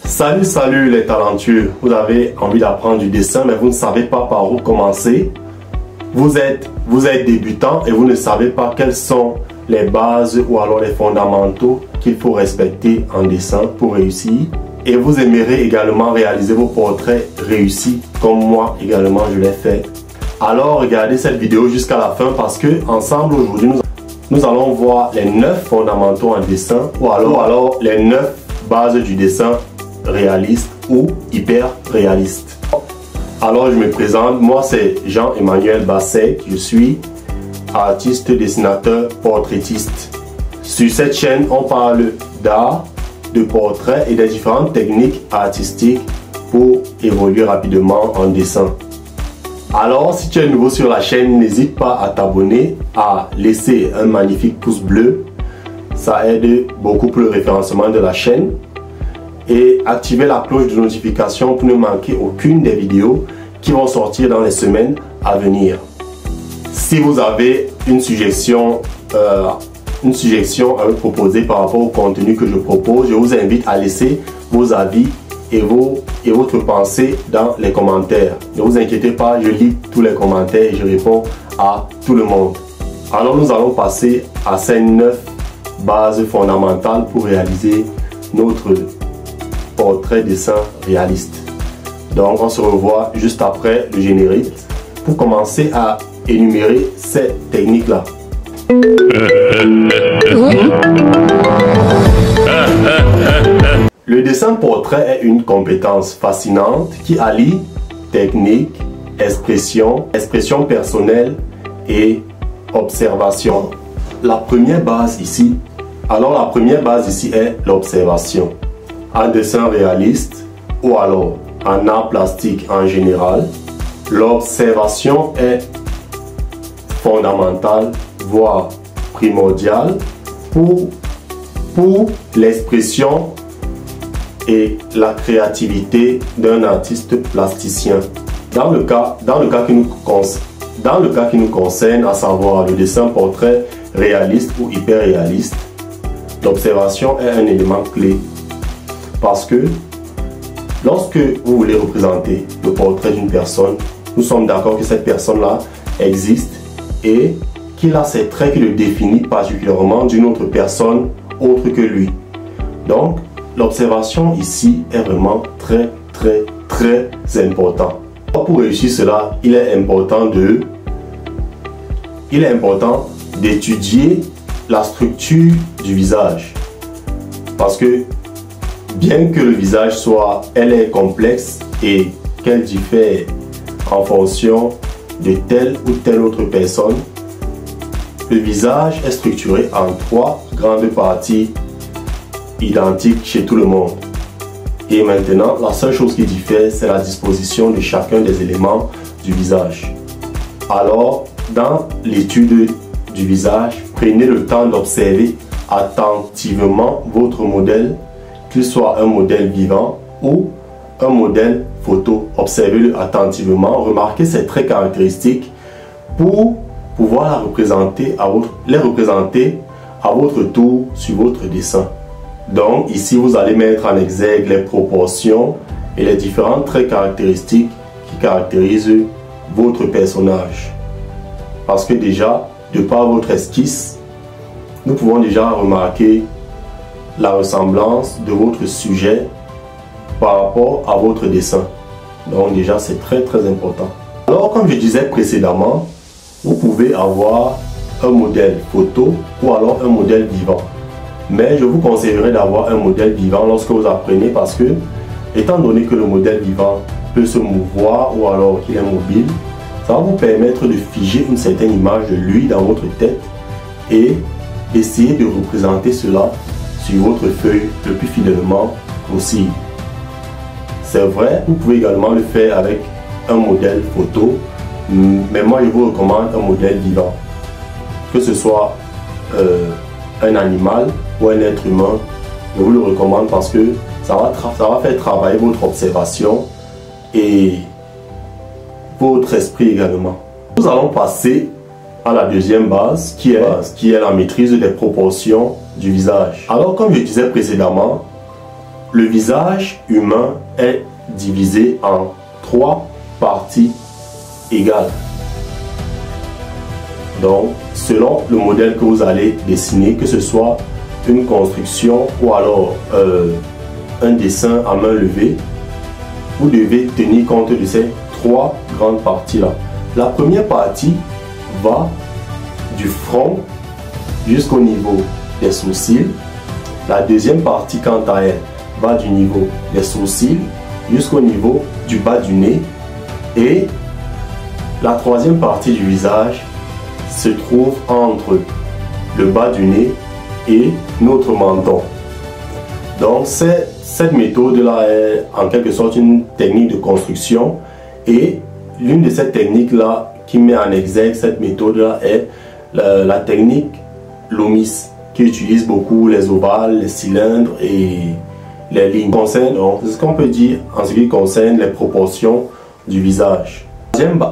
Salut les talentueux, vous avez envie d'apprendre du dessin mais vous ne savez pas par où commencer. Vous êtes débutant et vous ne savez pas quelles sont les bases ou alors les fondamentaux qu'il faut respecter en dessin pour réussir. Et vous aimeriez également réaliser vos portraits réussis comme moi également je l'ai fait. Alors regardez cette vidéo jusqu'à la fin parce que ensemble aujourd'hui nous allons voir les 9 fondamentaux en dessin ou alors les 9 bases du dessin réaliste ou hyper réaliste. Alors je me présente, moi c'est Jean-Emmanuel Bassek, je suis artiste, dessinateur, portraitiste. Sur cette chaîne on parle d'art, de portrait et des différentes techniques artistiques pour évoluer rapidement en dessin. Alors si tu es nouveau sur la chaîne, n'hésite pas à t'abonner, à laisser un magnifique pouce bleu, ça aide beaucoup pour le référencement de la chaîne. Et activer la cloche de notification pour ne manquer aucune des vidéos qui vont sortir dans les semaines à venir. Si vous avez une suggestion à me proposer par rapport au contenu que je propose, je vous invite à laisser vos avis et votre pensée dans les commentaires. Ne vous inquiétez pas, je lis tous les commentaires et je réponds à tout le monde. Alors nous allons passer à ces 9 bases fondamentales pour réaliser notre portrait dessin réaliste. Donc on se revoit juste après le générique pour commencer à énumérer ces techniques là. Le dessin portrait est une compétence fascinante qui allie technique, expression personnelle et observation. La première base ici est l'observation. En dessin réaliste ou alors en art plastique en général, l'observation est fondamentale, voire primordiale pour l'expression et la créativité d'un artiste plasticien. Dans le cas qui nous concerne, à savoir le dessin portrait réaliste ou hyper réaliste, l'observation est un élément clé. Parce que lorsque vous voulez représenter le portrait d'une personne, nous sommes d'accord que cette personne-là existe et qu'il a ces traits qui le définissent particulièrement d'une autre personne autre que lui. Donc, l'observation ici est vraiment très important. Pour réussir cela, il est important d'étudier la structure du visage. Parce que bien que le visage est complexe et qu'elle diffère en fonction de telle ou telle autre personne, le visage est structuré en 3 grandes parties identiques chez tout le monde. Et maintenant, la seule chose qui diffère, c'est la disposition de chacun des éléments du visage. Alors, dans l'étude du visage, prenez le temps d'observer attentivement votre modèle, qu'il soit un modèle vivant ou un modèle photo. Observez-le attentivement, remarquez ses traits caractéristiques pour pouvoir les représenter à votre tour sur votre dessin. Donc ici vous allez mettre en exergue les proportions et les différents traits caractéristiques qui caractérisent votre personnage. Parce que déjà, de par votre esquisse, nous pouvons déjà remarquer la ressemblance de votre sujet par rapport à votre dessin. Donc déjà c'est très important. Alors comme je disais précédemment, vous pouvez avoir un modèle photo ou alors un modèle vivant. Mais je vous conseillerais d'avoir un modèle vivant lorsque vous apprenez parce que étant donné que le modèle vivant peut se mouvoir ou alors qu'il est mobile, ça va vous permettre de figer une certaine image de lui dans votre tête et essayer de représenter cela sur votre feuille le plus fidèlement possible. C'est vrai, vous pouvez également le faire avec un modèle photo, mais moi je vous recommande un modèle vivant. Que ce soit un animal ou un être humain, je vous le recommande parce que ça va faire travailler votre observation et votre esprit également. Nous allons passer à la deuxième base qui est la maîtrise des proportions du visage. Alors comme je disais précédemment, Le visage humain est divisé en 3 parties égales. Donc, selon le modèle que vous allez dessiner, que ce soit une construction ou alors un dessin à main levée, vous devez tenir compte de ces 3 grandes parties-là. La première partie va du front jusqu'au niveau des sourcils. La deuxième partie, quant à elle, va du niveau des sourcils jusqu'au niveau du bas du nez. Et la troisième partie du visage se trouve entre le bas du nez et notre menton. Donc cette méthode-là est en quelque sorte une technique de construction, et l'une de ces techniques-là qui met en exergue cette méthode-là est la technique Loomis, qui utilise beaucoup les ovales, les cylindres et les lignes. C'est ce qu'on peut dire en ce qui concerne les proportions du visage.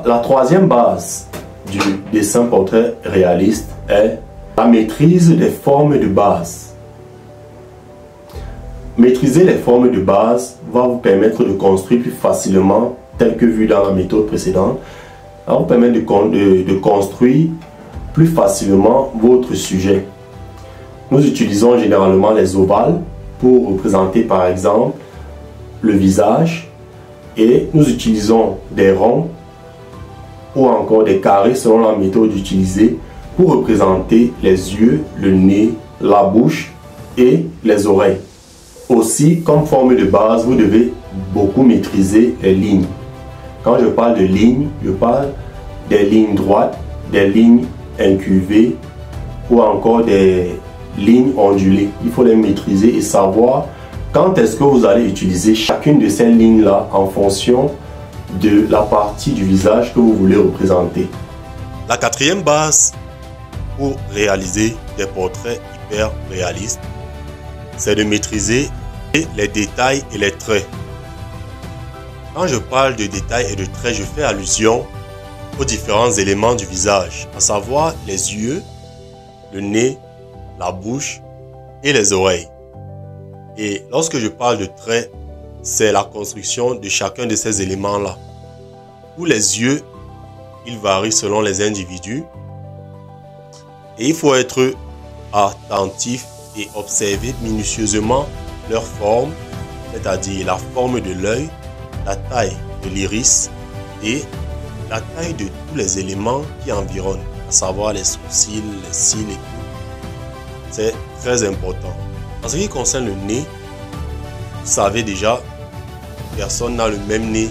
La troisième base du dessin portrait réaliste est la maîtrise des formes de base. Maîtriser les formes de base va vous permettre de construire plus facilement, tel que vu dans la méthode précédente. Ça va vous permettre de construire plus facilement votre sujet. Nous utilisons généralement les ovales pour représenter par exemple le visage, et nous utilisons des ronds ou encore des carrés selon la méthode utilisée pour représenter les yeux, le nez, la bouche et les oreilles. Aussi, comme forme de base, vous devez beaucoup maîtriser les lignes. Quand je parle de lignes, je parle des lignes droites, des lignes incurvées ou encore des lignes ondulées. Il faut les maîtriser et savoir quand est-ce que vous allez utiliser chacune de ces lignes-là en fonction de la partie du visage que vous voulez représenter. La quatrième base pour réaliser des portraits hyper réalistes, c'est de maîtriser les détails et les traits. Quand je parle de détails et de traits, je fais allusion aux différents éléments du visage, à savoir les yeux, le nez, la bouche et les oreilles. Et lorsque je parle de traits, c'est la construction de chacun de ces éléments-là. Pour les yeux, ils varient selon les individus. Et il faut être attentif et observer minutieusement leur forme, c'est-à-dire la forme de l'œil, la taille de l'iris et la taille de tous les éléments qui environnent, à savoir les sourcils, les cils et tout. C'est très important. En ce qui concerne le nez, vous savez déjà, personne n'a le même nez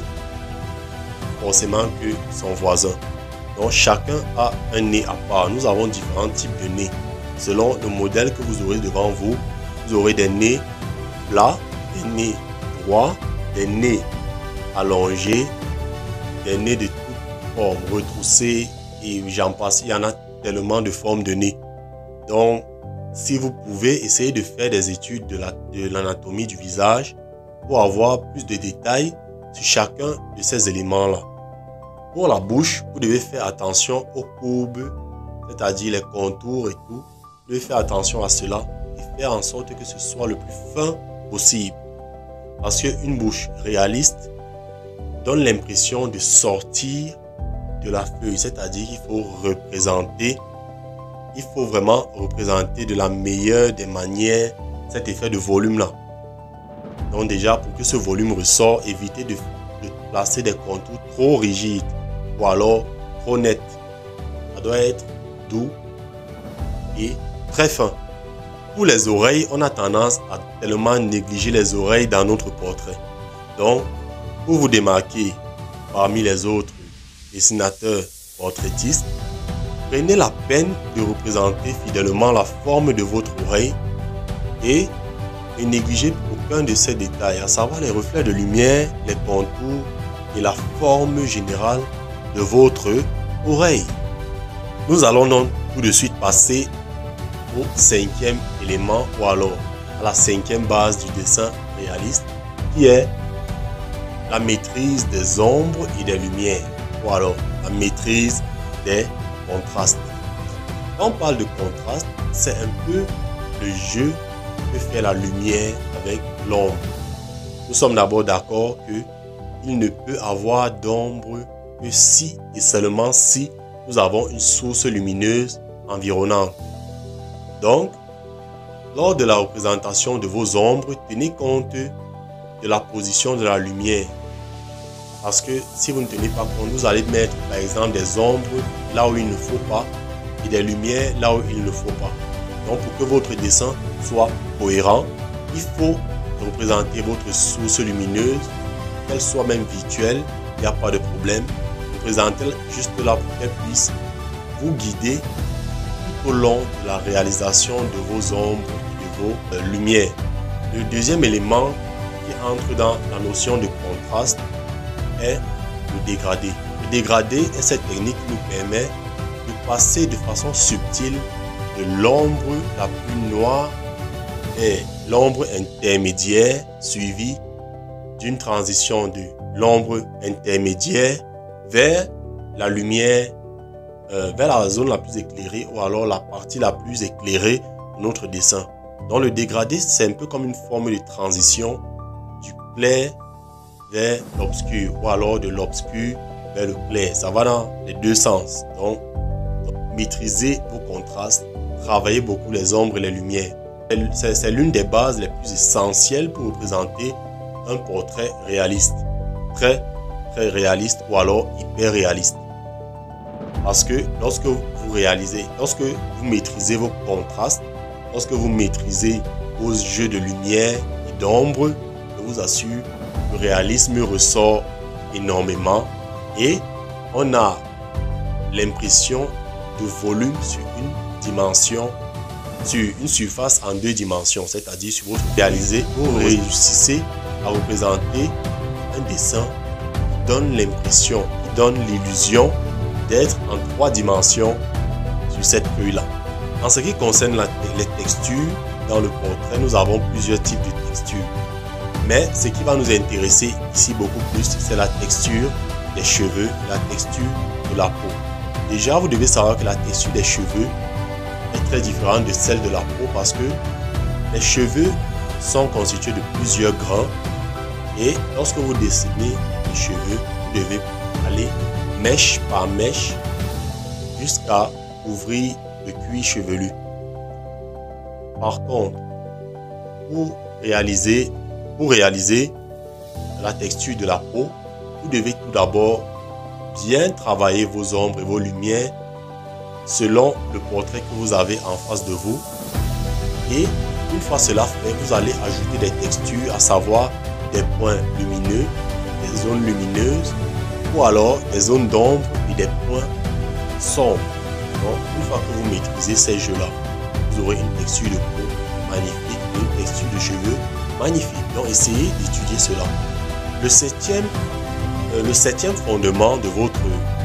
forcément que son voisin. Donc chacun a un nez à part. Nous avons différents types de nez. Selon le modèle que vous aurez devant vous, vous aurez des nez plats, des nez droits, des nez allongés, des nez de toutes formes, retroussés et j'en passe. Il y en a tellement de formes de nez. Donc, si vous pouvez essayer de faire des études de l'anatomie du visage pour avoir plus de détails sur chacun de ces éléments-là. Pour la bouche, vous devez faire attention aux courbes, c'est-à-dire les contours et tout. Vous devez faire attention à cela et faire en sorte que ce soit le plus fin possible. Parce qu'une bouche réaliste donne l'impression de sortir de la feuille, c'est-à-dire qu'il faut représenter, il faut vraiment représenter de la meilleure des manières cet effet de volume-là. Donc déjà, pour que ce volume ressort, évitez de placer des contours trop rigides ou alors trop nets. Ça doit être doux et très fin. Pour les oreilles, on a tendance à tellement négliger les oreilles dans notre portrait. Donc, pour vous démarquer parmi les autres dessinateurs portraitistes, prenez la peine de représenter fidèlement la forme de votre oreille et ne négligez aucun de ces détails, à savoir les reflets de lumière, les contours et la forme générale de votre oreille. Nous allons donc tout de suite passer au cinquième élément ou alors à la cinquième base du dessin réaliste qui est la maîtrise des ombres et des lumières ou alors la maîtrise des contrastes. Quand on parle de contraste, c'est un peu le jeu que fait la lumière avec l'ombre. nous sommes d'abord d'accord que il ne peut avoir d'ombre que si et seulement si nous avons une source lumineuse environnante. Donc, lors de la représentation de vos ombres, tenez compte de la position de la lumière. Parce que si vous ne tenez pas compte, vous allez mettre par exemple des ombres là où il ne faut pas et des lumières là où il ne faut pas. Donc pour que votre dessin soit cohérent, il faut représenter votre source lumineuse, qu'elle soit même virtuelle, il n'y a pas de problème. Représentez-la juste là pour qu'elle puisse vous guider tout au long de la réalisation de vos ombres et de vos lumières. Le deuxième élément qui entre dans la notion de contraste est le dégradé. Le dégradé est cette technique qui nous permet de passer de façon subtile de l'ombre la plus noire et l'ombre intermédiaire suivie d'une transition de l'ombre intermédiaire vers la lumière, vers la zone la plus éclairée ou alors la partie la plus éclairée de notre dessin. Donc le dégradé, c'est un peu comme une forme de transition du clair vers l'obscur ou alors de l'obscur vers le clair. Ça va dans les deux sens. Donc maîtrisez vos contrastes, travaillez beaucoup les ombres et les lumières. C'est l'une des bases les plus essentielles pour représenter un portrait réaliste. Très réaliste ou alors hyper réaliste. Parce que lorsque vous réalisez, lorsque vous maîtrisez vos contrastes, lorsque vous maîtrisez vos jeux de lumière et d'ombre, je vous assure, le réalisme ressort énormément et on a l'impression de volume sur une dimension, sur une surface en deux dimensions, c'est-à-dire sur votre réalisé, vous réussissez à représenter un dessin qui donne l'impression, qui donne l'illusion d'être en trois dimensions sur cette feuille-là. En ce qui concerne les textures, dans le portrait, nous avons plusieurs types de textures. Mais ce qui va nous intéresser ici beaucoup plus, c'est la texture des cheveux, la texture de la peau. Déjà, vous devez savoir que la texture des cheveux est très différente de celle de la peau parce que les cheveux sont constitués de plusieurs grains et lorsque vous dessinez les cheveux, vous devez aller mèche par mèche jusqu'à couvrir le cuir chevelu. Par contre, pour réaliser la texture de la peau, vous devez tout d'abord bien travailler vos ombres et vos lumières selon le portrait que vous avez en face de vous. Et une fois cela fait, vous allez ajouter des textures, à savoir des points lumineux, des zones lumineuses ou alors des zones d'ombre et des points sombres. Donc, une fois que vous maîtrisez ces jeux-là, vous aurez une texture de peau magnifique et une texture de cheveux magnifique. Donc, essayez d'étudier cela. Le septième fondement de votre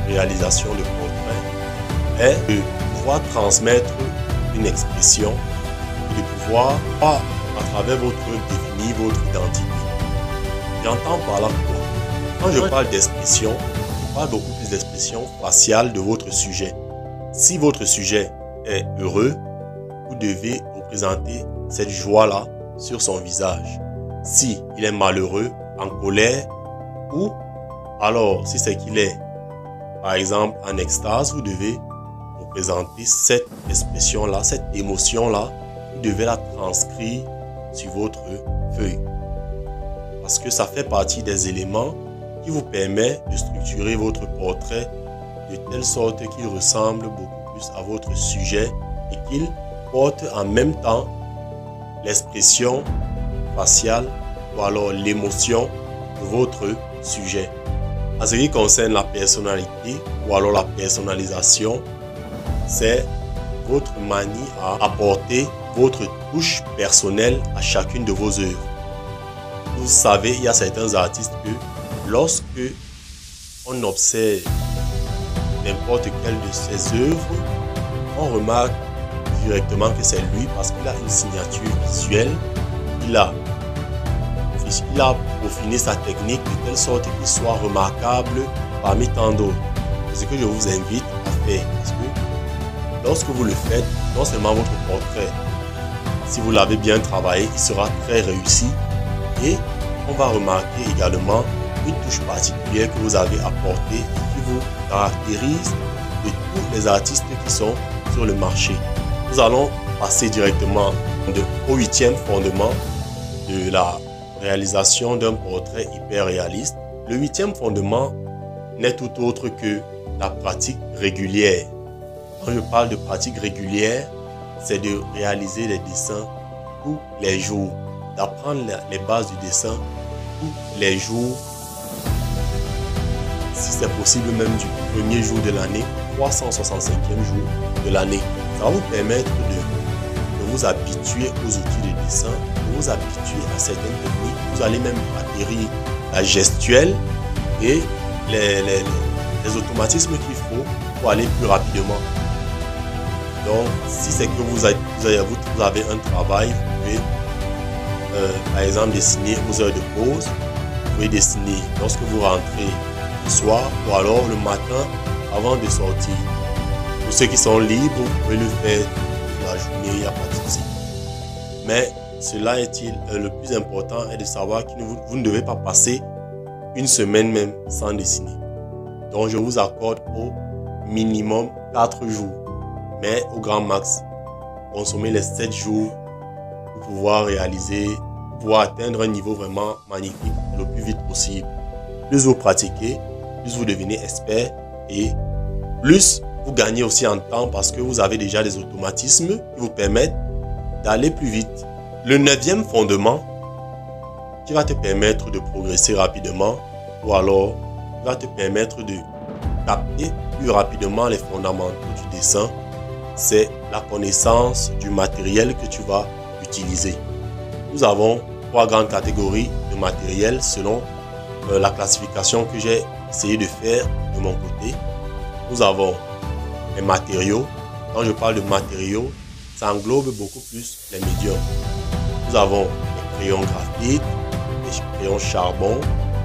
réalisation de portrait est de pouvoir transmettre une expression et de pouvoir, à travers votre définir votre identité. J'entends par là quoi? Quand je parle d'expression, je parle beaucoup plus d'expression faciale de votre sujet. Si votre sujet est heureux, vous devez représenter cette joie-là sur son visage. Si il est malheureux, en colère, ou alors si c'est qu'il est, par exemple, en extase, vous devez représenter cette expression-là, cette émotion-là, vous devez la transcrire sur votre feuille. Parce que ça fait partie des éléments qui vous permettent de structurer votre portrait de telle sorte qu'il ressemble beaucoup plus à votre sujet et qu'il porte en même temps l'expression faciale ou alors l'émotion de votre sujet. En ce qui concerne la personnalité ou alors la personnalisation, c'est votre manie à apporter votre touche personnelle à chacune de vos œuvres. Vous savez, il y a certains artistes que lorsque on observe n'importe quelle de ses œuvres, on remarque directement que c'est lui parce qu'il a une signature visuelle, il a peaufiné sa technique de telle sorte qu'il soit remarquable parmi tant d'autres. C'est ce que je vous invite à faire parce que lorsque vous le faites, non seulement votre portrait, si vous l'avez bien travaillé, il sera très réussi et on va remarquer également une touche particulière que vous avez apportée et qui vous caractérise de tous les artistes qui sont sur le marché. Nous allons passer directement au 8e fondement de la réalisation d'un portrait hyper réaliste. Le 8e fondement n'est tout autre que la pratique régulière. Quand je parle de pratique régulière, c'est de réaliser les dessins tous les jours, d'apprendre les bases du dessin tous les jours, si c'est possible même du premier jour de l'année, 365e jour de l'année. Ça va vous permettre de vous habituer aux outils de dessin, de vous habituer à certaines techniques. Vous allez même acquérir la gestuelle et les automatismes qu'il faut pour aller plus rapidement. Donc, si c'est que vous avez un travail, vous pouvez par exemple dessiner aux heures de pause. Vous pouvez dessiner lorsque vous rentrez le soir ou alors le matin avant de sortir. Pour ceux qui sont libres, vous pouvez le faire toute la journée, il n'y a pas de souci. Mais cela est-il le plus important est de savoir que vous ne devez pas passer une semaine même sans dessiner. Donc je vous accorde au minimum 4 jours. Mais au grand max, consommez les 7 jours pour pouvoir atteindre un niveau vraiment magnifique le plus vite possible. Plus vous pratiquez, plus vous devenez expert et plus vous gagnez aussi en temps parce que vous avez déjà des automatismes qui vous permettent d'aller plus vite. Le 9e fondement qui va te permettre de progresser rapidement ou alors va te permettre de capter plus rapidement les fondamentaux du dessin, c'est la connaissance du matériel que tu vas utiliser. Nous avons 3 grandes catégories de matériel selon la classification que j'ai essayé de faire de mon côté. Nous avons les matériaux. Quand je parle de matériaux, ça englobe beaucoup plus les médiums. Nous avons les crayons graphite, les crayons charbon,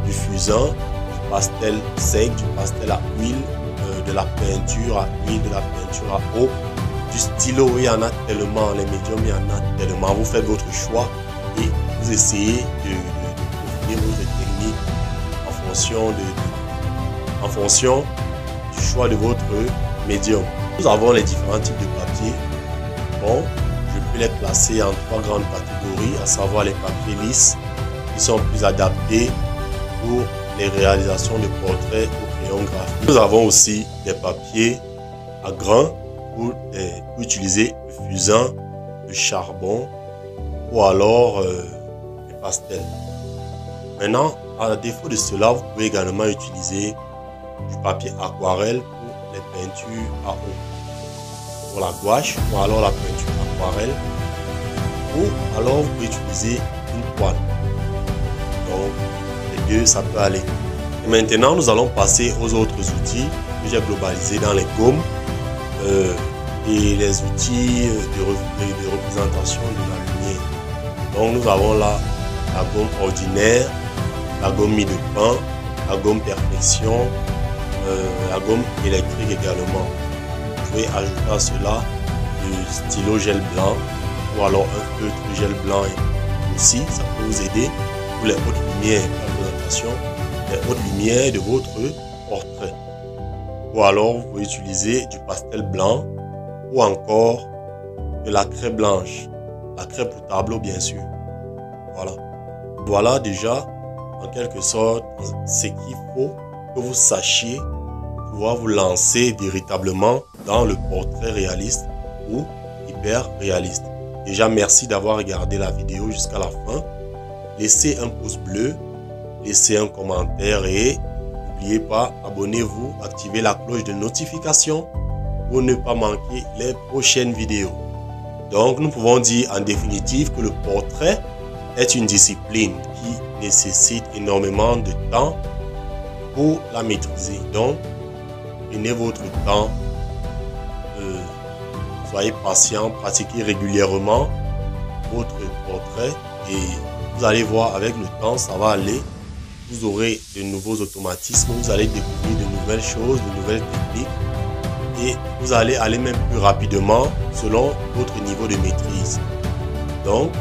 du fusain, du pastel sec, du pastel à huile, de la peinture à huile, de la peinture à eau, du stylo. Il y en a tellement, les médiums, il y en a tellement. Vous faites votre choix et vous essayez de définir votre technique en fonction du choix de votre médium. Nous avons les différents types de papier. Bon, je peux les classer en 3 grandes catégories, à savoir les papiers lisses qui sont plus adaptés pour les réalisations de portraits au crayon graphique. Nous avons aussi des papiers à grains pour utiliser le fusain, le charbon ou alors les pastels. Maintenant, à défaut de cela, vous pouvez également utiliser du papier aquarelle pour les peintures à eau, pour la gouache ou alors la peinture aquarelle, ou alors vous pouvez utiliser une toile. Donc les deux, ça peut aller. Et maintenant, nous allons passer aux autres outils que j'ai globalisés dans les gommes et les outils de représentation de la lumière. Donc nous avons là la gomme ordinaire, la gomme mie de pain, la gomme perfection, la gomme électrique également. Vous pouvez ajouter à cela du stylo gel blanc ou alors un feutre gel blanc aussi, ça peut vous aider pour les hautes lumières de représentation, les hautes lumières de votre portrait. Ou alors vous pouvez utiliser du pastel blanc ou encore de la craie blanche, la craie pour tableau bien sûr. Voilà déjà en quelque sorte ce qu'il faut que vous sachiez pour pouvoir vous lancer véritablement dans le portrait réaliste ou hyper réaliste. Déjà merci d'avoir regardé la vidéo jusqu'à la fin. Laissez un pouce bleu, laissez un commentaire et n'oubliez pas, abonnez-vous, activez la cloche de notification pour ne pas manquer les prochaines vidéos. Donc nous pouvons dire en définitive que le portrait est une discipline qui nécessite énormément de temps pour la maîtriser. Donc prenez votre temps, soyez patient, pratiquez régulièrement votre portrait et vous allez voir avec le temps, ça va aller. Vous aurez de nouveaux automatismes, vous allez découvrir de nouvelles choses, de nouvelles techniques et vous allez aller même plus rapidement selon votre niveau de maîtrise. Donc,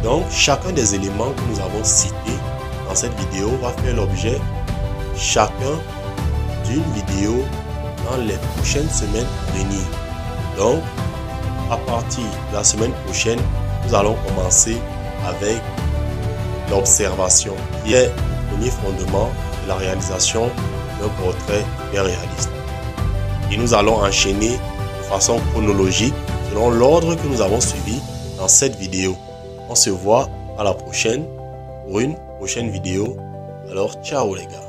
Donc, chacun des éléments que nous avons cités dans cette vidéo va faire l'objet chacun d'une vidéo dans les prochaines semaines à venir. Donc, à partir de la semaine prochaine, nous allons commencer avec l'observation, qui est le premier fondement de la réalisation d'un portrait bien réaliste. Et nous allons enchaîner de façon chronologique selon l'ordre que nous avons suivi dans cette vidéo. On se voit à la prochaine pour une prochaine vidéo. Alors, ciao les gars.